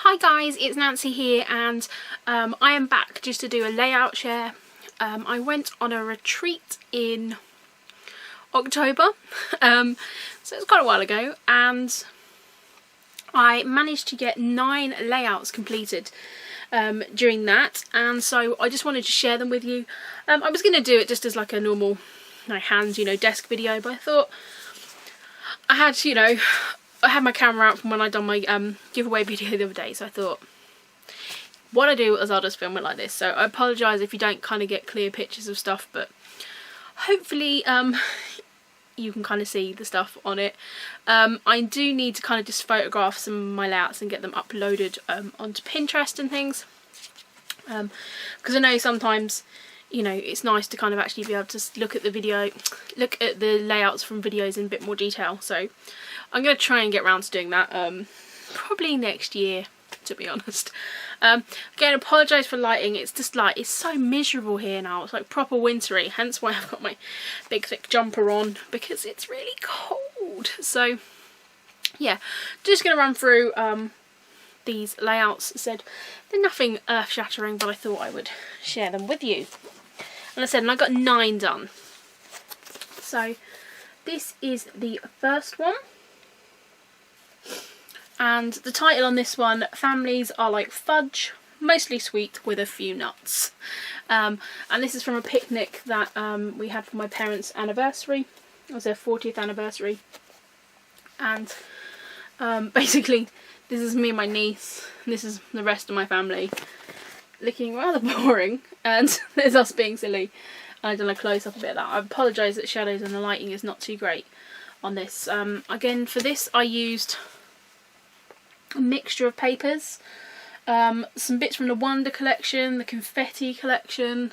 Hi guys, it's Nancy here, and I am back just to do a layout share. I went on a retreat in October, so it's quite a while ago, and I managed to get 9 layouts completed during that, and so I just wanted to share them with you. I was going to do it just as like a normal desk video, but I thought I had my camera out from when I'd done my giveaway video the other day, so I thought what I do is I'll just film it like this. So I apologise if you don't kind of get clear pictures of stuff, but hopefully you can kind of see the stuff on it. I do need to kind of just photograph some of my layouts and get them uploaded onto Pinterest and things, because I know sometimes it's nice to kind of actually be able to look at the layouts from videos in a bit more detail. So I'm going to try and get around to doing that probably next year, to be honest. Again, apologise for lighting. It's just like, it's so miserable here now. It's like proper wintry, hence why I've got my big thick jumper on, because it's really cold. So yeah, just going to run through these layouts. I said they're nothing earth-shattering, but I thought I would share them with you. And I said, and I got 9 done. So this is the first one. And the title on this one, Families Are Like Fudge, Mostly Sweet with a Few Nuts. And this is from a picnic that we had for my parents' anniversary. It was their 40th anniversary. And basically, this is me and my niece. And this is the rest of my family. Looking rather boring. And there's us being silly. And I've done a close-up a bit of that. I apologise that shadows and the lighting is not too great on this. Again, for this I used a mixture of papers, some bits from the Wonder collection, the Confetti collection,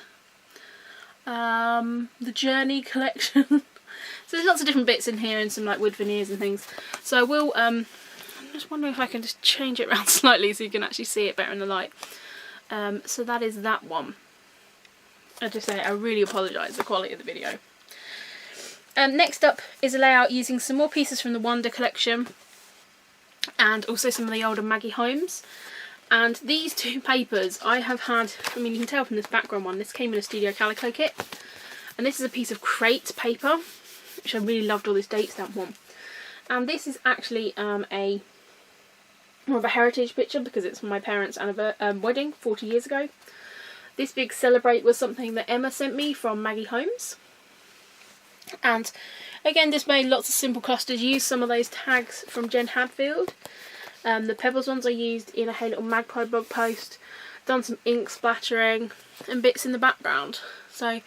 the Journey collection. So there's lots of different bits in here and some like wood veneers and things. So I will, I'm just wondering if I can just change it around slightly so you can actually see it better in the light. So that is that one. I just say I really apologise the quality of the video. Next up is a layout using some more pieces from the Wonder collection, and also some of the older Maggie Holmes. And these 2 papers I have had, I mean you can tell from this background one, this came in a Studio Calico kit. And this is a piece of crate paper, which I really loved, all this date stamp one. And this is actually more of a heritage picture because it's my parents' wedding 40 years ago. This big celebrate was something that Emma sent me from Maggie Holmes. And again, just made lots of simple clusters, used some of those tags from Jen Hadfield. The Pebbles ones I used in a Hey Little Magpie blog post. Done some ink splattering and bits in the background. So I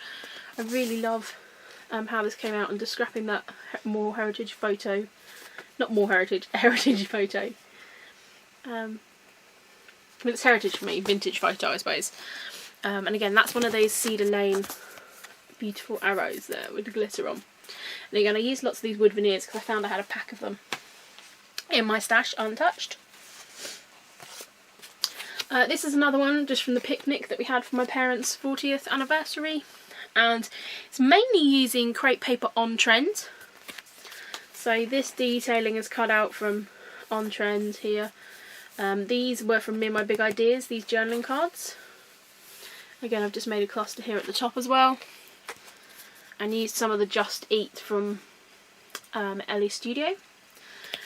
really love how this came out, and just scrapping that more heritage photo. Not more heritage, a heritage photo. Well, it's heritage for me, vintage photo I suppose. And again, that's one of those Cedar Lane beautiful arrows there with the glitter on. And again, I used lots of these wood veneers because I found I had a pack of them in my stash untouched. This is another one just from the picnic that we had for my parents' 40th anniversary, and it's mainly using crepe paper on trend. So this detailing is cut out from On Trend here. These were from Me and My Big Ideas, these journaling cards. Again, I've just made a cluster here at the top as well, and used some of the Just Eat from Ellie Studio.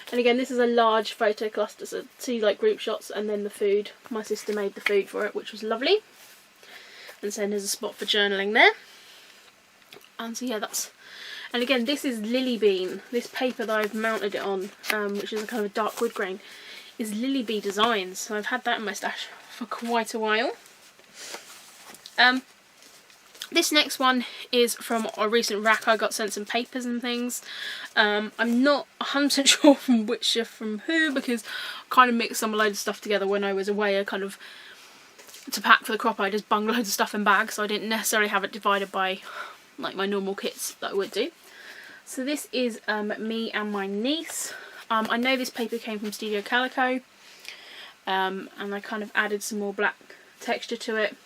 And again, this is a large photo cluster, so 2 like group shots and then the food. My sister made the food for it, which was lovely. And so there's a spot for journaling there. And so yeah, that's... And again, this is Lily Bean. This paper that I've mounted it on, which is a kind of a dark wood grain, is Lily Bee Designs. So I've had that in my stash for quite a while. This next one is from a recent rack. I got sent some papers and things. I'm not 100% sure from which are from who, because I kind of mixed some load of stuff together when I was away. I kind of, to pack for the crop, I just bunged loads of stuff in bags, so I didn't necessarily have it divided by like my normal kits that I would do. So this is me and my niece. I know this paper came from Studio Calico, and I kind of added some more black texture to it.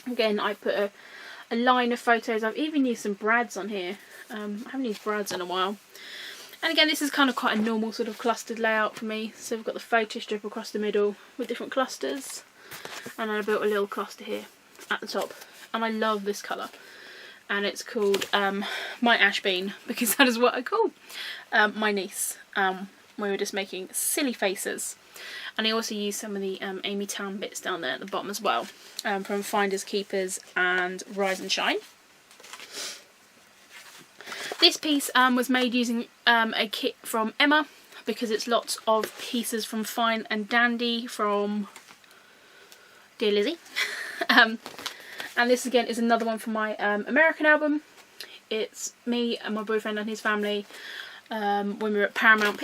Again, I put a line of photos. I've even used some brads on here. I haven't used brads in a while. And again, this is kind of quite a normal sort of clustered layout for me. So we've got the photo strip across the middle with different clusters, and then I built a little cluster here at the top. And I love this colour, and it's called my ash bean, because that is what I call my niece. We were just making silly faces. And I also used some of the Amy Tan bits down there at the bottom as well, from Finders Keepers and Rise and Shine. This piece was made using a kit from Emma, because it's lots of pieces from Fine and Dandy from Dear Lizzie. And this again is another one from my American album. It's me and my boyfriend and his family when we were at Paramount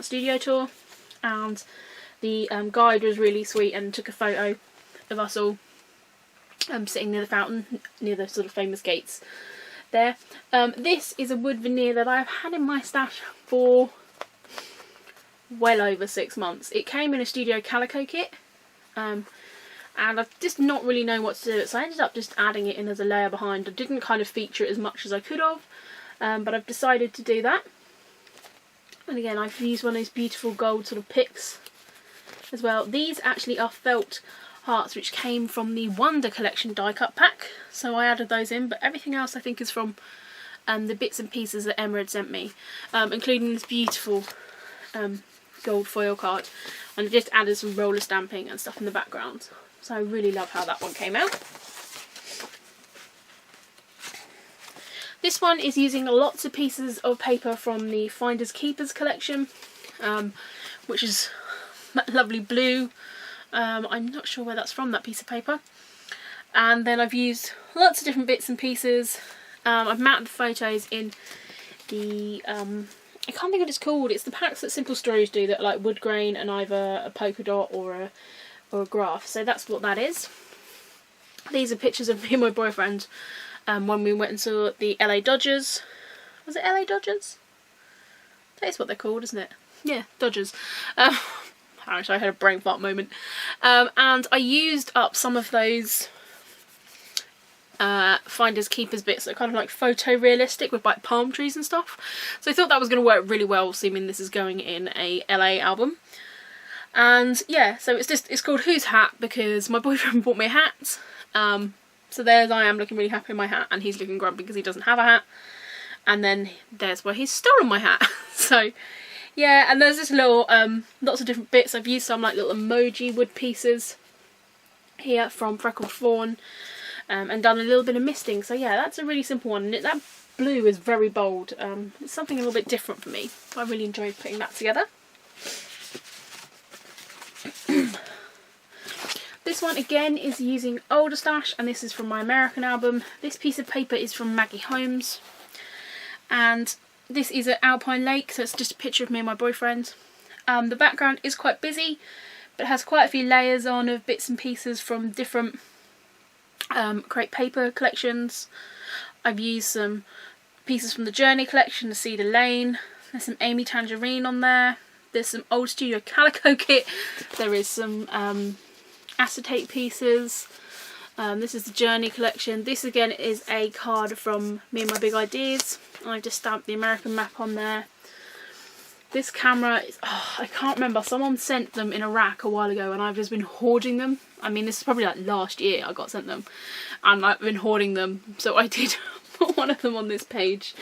Studio Tour, and the guide was really sweet and took a photo of us all sitting near the fountain, near the sort of famous gates there. This is a wood veneer that I've had in my stash for well over 6 months. It came in a Studio Calico kit, and I've just not really known what to do with it, so I ended up just adding it in as a layer behind. I didn't kind of feature it as much as I could have, but I've decided to do that. And again, I've used one of these beautiful gold sort of picks as well. These actually are felt hearts which came from the Wonder Collection die cut pack, so I added those in, but everything else I think is from the bits and pieces that Emma had sent me, including this beautiful gold foil card, and I just added some roller stamping and stuff in the background. So I really love how that one came out. This one is using lots of pieces of paper from the Finders Keepers collection, which is that lovely blue. I'm not sure where that's from, that piece of paper. And then I've used lots of different bits and pieces. I've mounted the photos in the, I can't think what it's called. It's the packs that Simple Stories do that are like wood grain and either a polka dot or a graph. So that's what that is. These are pictures of me and my boyfriend when we went and saw the LA Dodgers. Was it LA Dodgers? That's what they're called, isn't it? Yeah, Dodgers. Actually, I had a brain fart moment. And I used up some of those Finders Keepers bits that are kind of like photorealistic with like palm trees and stuff. So I thought that was going to work really well, assuming this is going in a LA album. And yeah, so it's called Whose Hat, because my boyfriend bought me a hat. So there's I am looking really happy in my hat, and he's looking grumpy because he doesn't have a hat. And then there's where he's stolen my hat. So yeah, and there's this little lots of different bits. I've used some like little emoji wood pieces here from Freckled Fawn, and done a little bit of misting. So yeah, that's a really simple one. And that blue is very bold. It's something a little bit different for me. I really enjoyed putting that together. This one again is using older stash, and this is from my American album. This piece of paper is from Maggie Holmes, and this is at Alpine Lake, so it's just a picture of me and my boyfriend. The background is quite busy, but it has quite a few layers on of bits and pieces from different crepe paper collections. I've used some pieces from the Journey collection, the Cedar Lane. There's some Amy Tangerine on there. There's some old Studio Calico kit. There is some acetate pieces. This is the Journey collection. This again is a card from Me and My Big Ideas. I just stamped the American map on there. This camera is, I can't remember, someone sent them in a rack a while ago and I've just been hoarding them. I mean, this is probably like last year I got sent them, and I've been hoarding them, so I did put one of them on this page.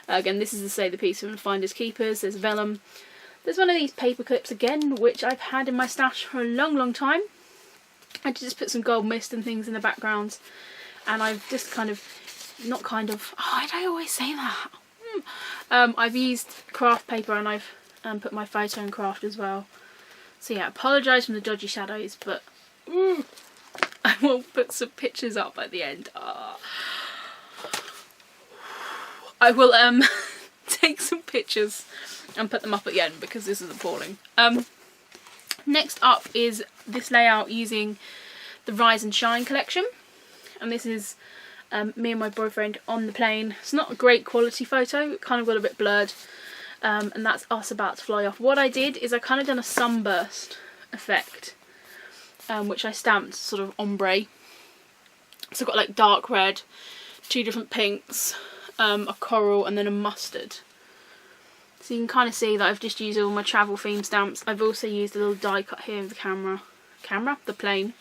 Again, this is to say the piece from Finders Keepers. There's vellum. There's one of these paper clips again, which I've had in my stash for a long time. I just put some gold mist and things in the background, and I've just kind of, not kind of, why do I always say that? I've used craft paper, and I've put my photo in craft as well. So yeah, apologise for the dodgy shadows, but I will put some pictures up at the end. I will take some pictures and put them up at the end because this is appalling. Next up is this layout using the Rise and Shine collection, and this is me and my boyfriend on the plane. It's not a great quality photo, it kind of got a bit blurred, and that's us about to fly off. What I did is I kind of done a sunburst effect, which I stamped sort of ombre. So I've got like dark red, two different pinks, a coral, and then a mustard. So you can kind of see that I've just used all my travel theme stamps. I've also used a little die cut here of the the plane,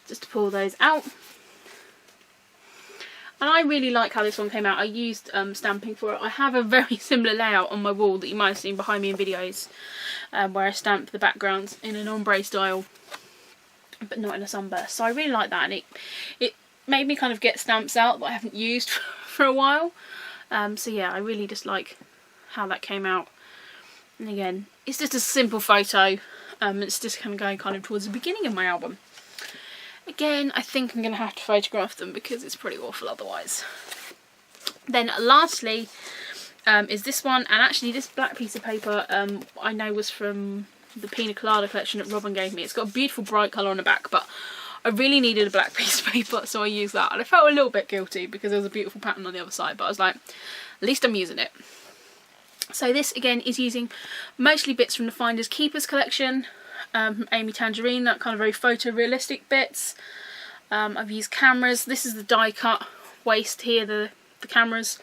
just to pull those out. And I really like how this one came out. I used stamping for it. I have a very similar layout on my wall that you might have seen behind me in videos, where I stamp the backgrounds in an ombre style, but not in a sunburst. So I really like that, and it made me kind of get stamps out that I haven't used for a while. So yeah, I really just like how that came out. And again, it's just a simple photo. It's just going kind of towards the beginning of my album. Again, I think I'm going to have to photograph them because it's pretty awful otherwise. Then lastly is this one, and actually this black piece of paper I know was from the Pina Colada collection that Robin gave me. It's got a beautiful bright colour on the back, but I really needed a black piece of paper, so I used that. And I felt a little bit guilty because there was a beautiful pattern on the other side, but I was like, at least I'm using it. So this again is using mostly bits from the Finders Keepers collection. Amy Tangerine, that kind of very photorealistic bits. I've used cameras. This is the die cut waist here, the cameras.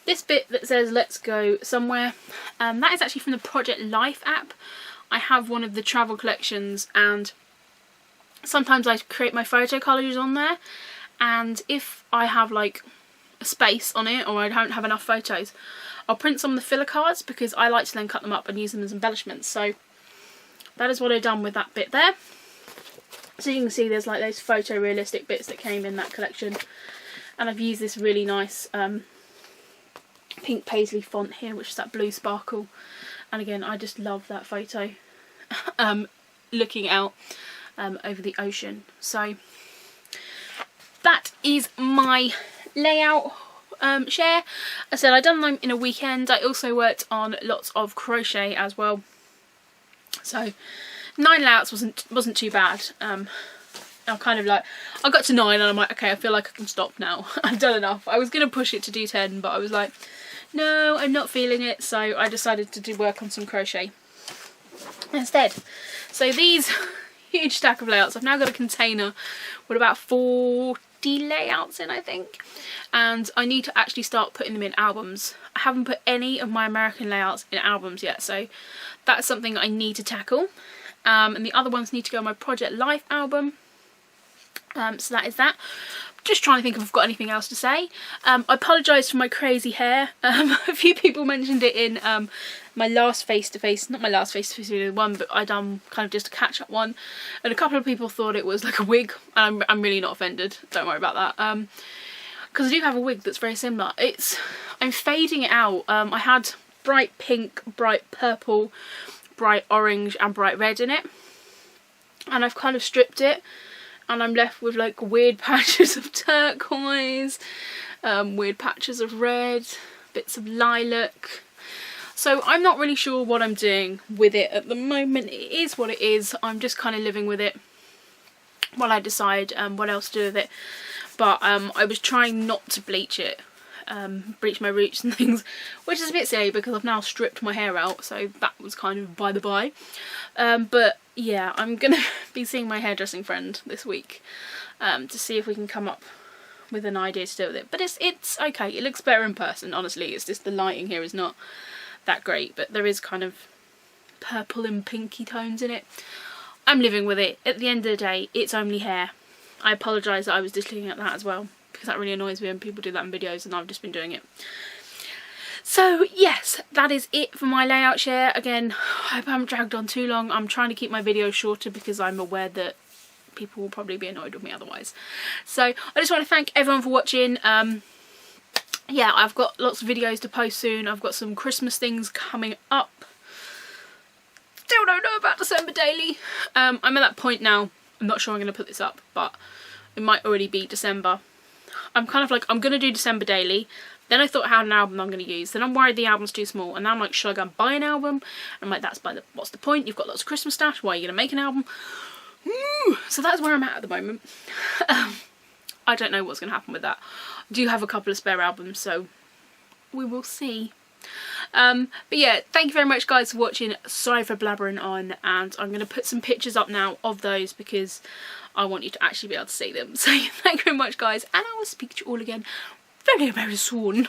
This bit that says let's go somewhere, that is actually from the Project Life app. I have one of the travel collections, and sometimes I create my photo collages on there, and if I have like a space on it or I don't have enough photos, I'll print some of the filler cards because I like to then cut them up and use them as embellishments. So that is what I've done with that bit there. So you can see there's like those photorealistic bits that came in that collection, and I've used this really nice pink paisley font here, which is that blue sparkle. And again, I just love that photo looking out over the ocean. So that is my layout share. I said I'd done them in a weekend. I also worked on lots of crochet as well. So 9 layouts wasn't too bad. I'm kind of like, I got to 9 and I'm like, okay, I feel like I can stop now. I've done enough. I was going to push it to do 10, but I was like, no, I'm not feeling it. So I decided to work on some crochet instead. So these huge stack of layouts, I've now got a container with about 40 layouts in, I think. And I need to actually start putting them in albums. I haven't put any of my American layouts in albums yet, so that's something I need to tackle. And the other ones need to go on my Project Life album. So that is that. Just trying to think if I've got anything else to say. I apologise for my crazy hair. A few people mentioned it in my last face-to-face, not my last face-to-face video one, but I done kind of just a catch-up one. And a couple of people thought it was like a wig. And I'm really not offended. Don't worry about that. Because I do have a wig that's very similar. I'm fading it out. I had bright pink, bright purple, bright orange and bright red in it. And I've kind of stripped it. And I'm left with like weird patches of turquoise, weird patches of red, bits of lilac. So I'm not really sure what I'm doing with it at the moment. It is what it is. I'm just kind of living with it while I decide what else to do with it. But I was trying not to bleach it, bleach my roots and things, which is a bit silly because I've now stripped my hair out, so that was kind of by the by. But yeah, I'm going to be seeing my hairdressing friend this week to see if we can come up with an idea to do with it. But it's okay, it looks better in person, honestly. It's just the lighting here is not that great, but there is kind of purple and pinky tones in it. I'm living with it. At the end of the day, it's only hair. I apologise that I was just looking at that as well, because that really annoys me when people do that in videos and I've just been doing it. So yes, that is it for my layout share. Again, I hope I haven't dragged on too long. I'm trying to keep my videos shorter because I'm aware that people will probably be annoyed with me otherwise. So I just want to thank everyone for watching. Yeah, I've got lots of videos to post soon. I've got some Christmas things coming up. Still don't know about December daily. I'm at that point now. I'm not sure I'm going to put this up, but it might already be December. I'm kind of like, I'm going to do December daily. Then I thought I had an album I'm going to use. Then I'm worried the album's too small. And now I'm like, should I go and buy an album? I'm like, what's the point? You've got lots of Christmas stuff. Why are you going to make an album? So that's where I'm at the moment. I don't know what's going to happen with that. I do have a couple of spare albums, so we will see. But yeah, thank you very much guys for watching. Sorry for blabbering on, and I'm going to put some pictures up now of those because I want you to actually be able to see them. So thank you very much guys, and I will speak to you all again very, very soon.